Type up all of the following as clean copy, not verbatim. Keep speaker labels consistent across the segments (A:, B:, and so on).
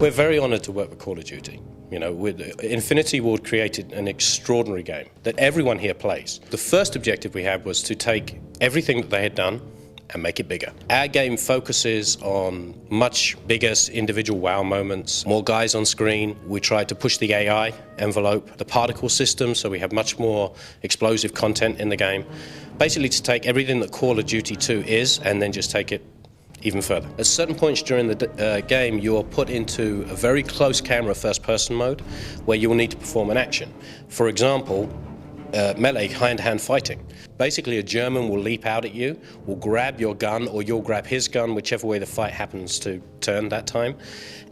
A: We're very honored to work with Call of Duty. You know, Infinity Ward created an extraordinary game that everyone here plays. The first objective we had was to take everything that they had done and make it bigger. Our game focuses on much bigger individual wow moments, more guys on screen. We tried to push the AI envelope, the particle system, so we have much more explosive content in the game. Basically to take everything that Call of Duty 2 is and then just take it even further. At certain points during the game, you're put into a very close camera first-person mode where you will need to perform an action. For example, melee hand-to-hand fighting. Basically, a German will leap out at you, will grab your gun, or you'll grab his gun, whichever way the fight happens to turn that time,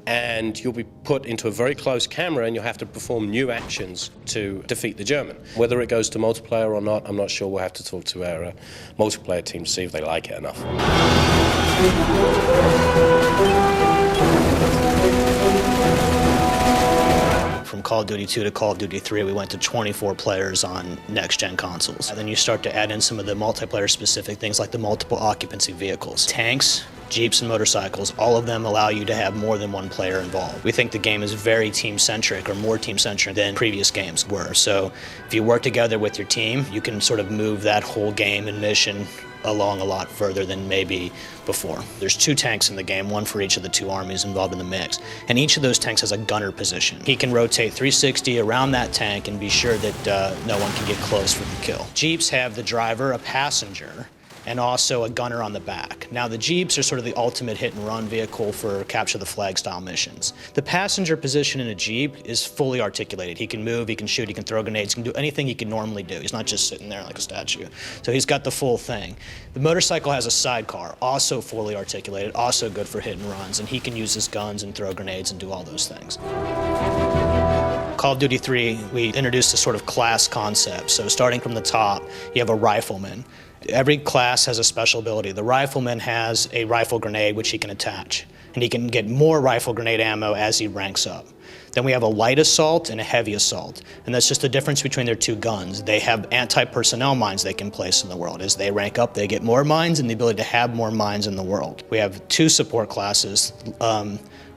A: and you'll be put into a very close camera and you'll have to perform new actions to defeat the German. Whether it goes to multiplayer or not, I'm not sure. We'll have to talk to our multiplayer team to see if they like it enough.
B: From Call of Duty 2 to Call of Duty 3, we went to 24 players on next-gen consoles. And then you start to add in some of the multiplayer-specific things like the multiple occupancy vehicles. Tanks, Jeeps, and motorcycles, all of them allow you to have more than one player involved. We think the game is very team-centric, or more team-centric than previous games were. So if you work together with your team, you can sort of move that whole game and mission along a lot further than maybe before. There's 2 tanks in the game, one for each of the 2 armies involved in the mix, and each of those tanks has a gunner position. He can rotate 360 around that tank and be sure that no one can get close for the kill. Jeeps have the driver, a passenger, and also a gunner on the back. Now the Jeeps are sort of the ultimate hit and run vehicle for capture the flag style missions. The passenger position in a Jeep is fully articulated. He can move, he can shoot, he can throw grenades, he can do anything he can normally do. He's not just sitting there like a statue. So he's got the full thing. The motorcycle has a sidecar, also fully articulated, also good for hit and runs, and he can use his guns and throw grenades and do all those things. Call of Duty 3, we introduced a sort of class concept. So starting from the top, you have a rifleman. Every class has a special ability. The rifleman has a rifle grenade which he can attach, and he can get more rifle grenade ammo as he ranks up. Then we have a light assault and a heavy assault, and that's just the difference between their 2 guns. They have anti-personnel mines they can place in the world. As they rank up, they get more mines and the ability to have more mines in the world. We have 2 support classes.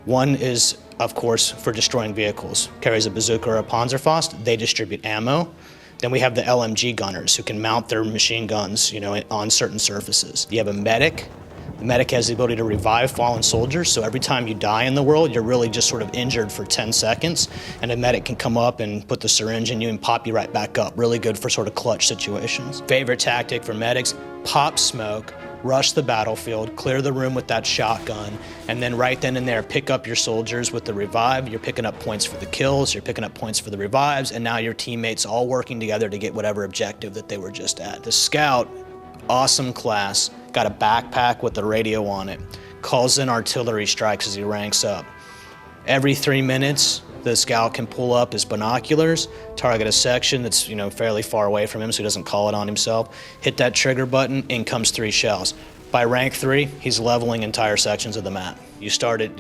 B: One is, of course, for destroying vehicles. Carries a bazooka or a Panzerfaust. They distribute ammo. Then we have the LMG gunners who can mount their machine guns, on certain surfaces. You have a medic. The medic has the ability to revive fallen soldiers, so every time you die in the world, you're really just sort of injured for 10 seconds, and a medic can come up and put the syringe in you and pop you right back up. Really good for sort of clutch situations. Favorite tactic for medics, pop smoke, rush the battlefield, clear the room with that shotgun, and then right then and there pick up your soldiers with the revive. You're picking up points for the kills, you're picking up points for the revives, and now your teammates all working together to get whatever objective that they were just at. The scout, awesome class, got a backpack with the radio on it, calls in artillery strikes as he ranks up. Every 3 minutes, the scout can pull up his binoculars, target a section that's fairly far away from him so he doesn't call it on himself, hit that trigger button, in comes 3 shells. By rank 3, he's leveling entire sections of the map. You start at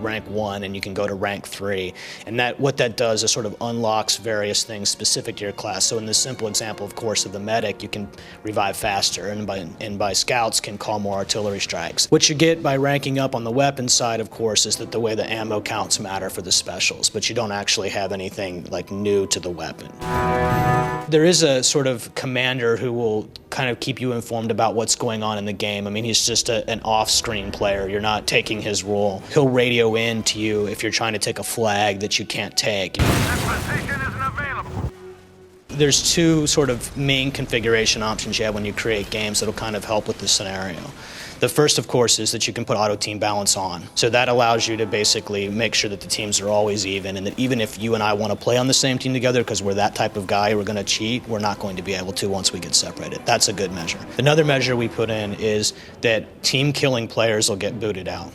B: rank 1 and you can go to rank 3, and what that does is sort of unlocks various things specific to your class. So in this simple example, of course, of the medic, you can revive faster, and by scouts can call more artillery strikes. What you get by ranking up on the weapons side, of course, is that the way the ammo counts matter for the specials, but you don't actually have anything new to the weapon. There is a sort of commander who will kind of keep you informed about what's going on in the game. I mean, he's just an off-screen player. You're not taking his role. He'll radio in to you if you're trying to take a flag that you can't take.
C: That position isn't available.
B: There's 2 sort of main configuration options you have when you create games that'll kind of help with this scenario. The first, of course, is that you can put auto team balance on. So that allows you to basically make sure that the teams are always even, and that even if you and I want to play on the same team together because we're that type of guy, we're going to cheat, we're not going to be able to once we get separated. That's a good measure. Another measure we put in is that team killing players will get booted out.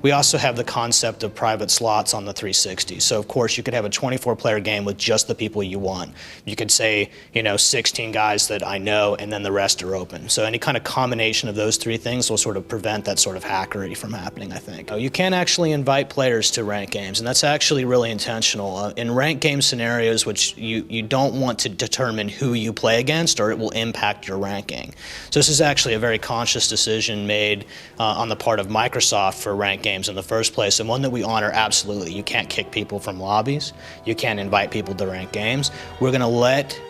B: We also have the concept of private slots on the 360. So of course you could have a 24-player game with just the people you want. You could say, 16 guys that I know and then the rest are open. So any kind of combination of those 3 things will sort of prevent that sort of hackery from happening, I think. You can actually invite players to ranked games, and that's actually really intentional. In ranked game scenarios, which you don't want to determine who you play against or it will impact your ranking. So this is actually a very conscious decision made on the part of Microsoft for ranked games games in the first place, and one that we honor absolutely. You can't kick people from lobbies. You can't invite people to rank games. We're going to let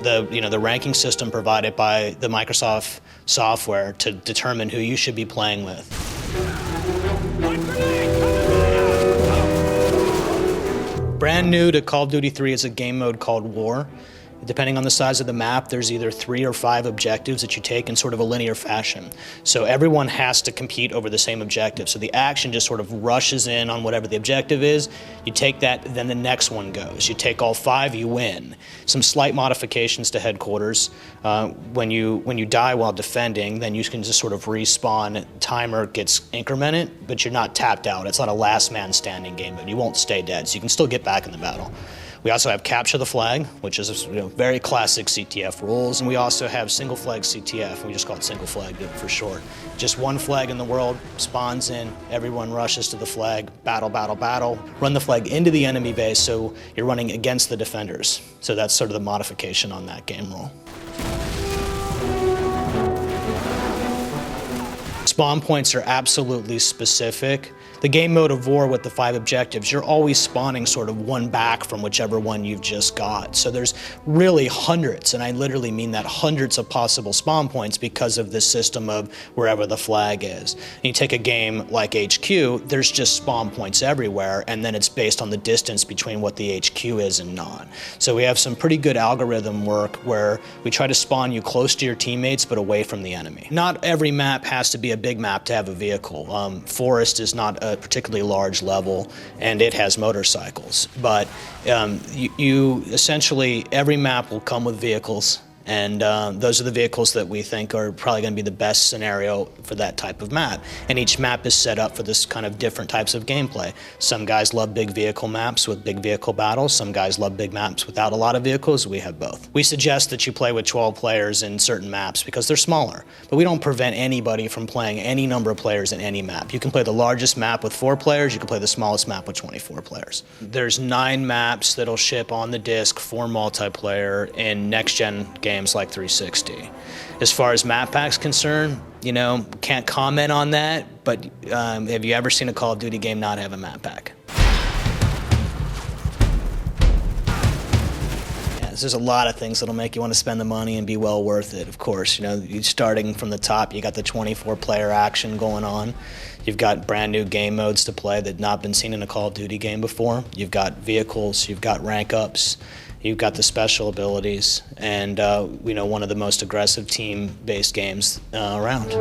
B: the ranking system provided by the Microsoft software to determine who you should be playing with. Brand new to Call of Duty 3 is a game mode called War. Depending on the size of the map, there's either 3 or 5 objectives that you take in sort of a linear fashion. So everyone has to compete over the same objective. So the action just sort of rushes in on whatever the objective is. You take that, then the next one goes. You take all 5, you win. Some slight modifications to headquarters. When you die while defending, then you can just sort of respawn. Timer gets incremented, but you're not tapped out. It's not a last man standing game, but you won't stay dead, so you can still get back in the battle. We also have Capture the Flag, which is very classic CTF rules, and we also have Single Flag CTF. We just call it Single Flag for short. Just one flag in the world, spawns in, everyone rushes to the flag, battle, battle, battle. Run the flag into the enemy base, so you're running against the defenders. So that's sort of the modification on that game rule. Spawn points are absolutely specific. The game mode of War with the 5 objectives, you're always spawning sort of one back from whichever one you've just got. So there's really hundreds, and I literally mean that, hundreds of possible spawn points because of this system of wherever the flag is. And you take a game like HQ, there's just spawn points everywhere, and then it's based on the distance between what the HQ is and not. So we have some pretty good algorithm work where we try to spawn you close to your teammates but away from the enemy. Not every map has to be a big map to have a vehicle. Forest is not a particularly large level, and it has motorcycles. But you essentially, every map will come with vehicles, and those are the vehicles that we think are probably going to be the best scenario for that type of map. And each map is set up for this kind of different types of gameplay. Some guys love big vehicle maps with big vehicle battles. Some guys love big maps without a lot of vehicles. We have both. We suggest that you play with 12 players in certain maps because they're smaller. But we don't prevent anybody from playing any number of players in any map. You can play the largest map with 4 players. You can play the smallest map with 24 players. There's 9 maps that'll ship on the disc for multiplayer in next-gen games like 360. As far as map packs concerned, can't comment on that, but have you ever seen a Call of Duty game not have a map pack? There's a lot of things that'll make you want to spend the money and be well worth it, of course. You're starting from the top, you got the 24-player action going on. You've got brand new game modes to play that have not been seen in a Call of Duty game before. You've got vehicles, you've got rank ups, you've got the special abilities, and one of the most aggressive team-based games around.